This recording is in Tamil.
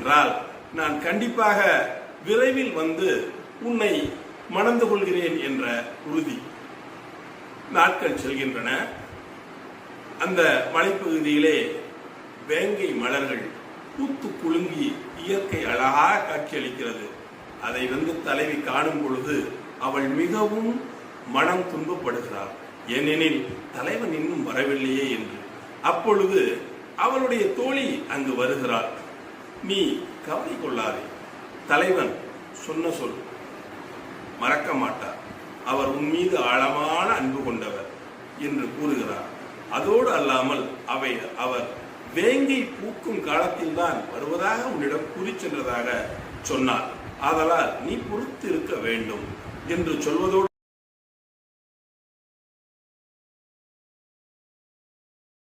என்றால் நான் கண்டிப்பாக விரைவில் வந்து உன்னை மணந்து கொள்கிறேன் என்ற உறுதி. நாட்கள் செல்கின்றன. அந்த மலைப்பகுதியிலே வேங்கை மலர்கள் பூத்து குலுங்கி இயற்கை அழகாக காட்சியளிக்கிறது. அதை தலைவி காணும் பொழுது அவள் மிகவும் மனம் துன்பப்படுகிறாள். ஏனெனில் தலைவன் இன்னும் வரவில்லையே என்று. அப்பொழுது அவளுடைய தோழி அங்கு வருகிறாள். நீ கவலை கொள்ளாதே, தலைவன் சொன்ன சொல் மறக்க மாட்டார், அவர் உன் மீது ஆழமான அன்பு கொண்டவர் என்று கூறுகிறார். அதோடு அல்லாமல் அவர் வேங்கை பூக்கும் காலத்தில் தான் வருவதாக உன்னிடம் கூறி சென்றதாக சொன்னார். ஆதலால் நீ பொறுத்து இருக்க வேண்டும் என்று சொல்வதோடு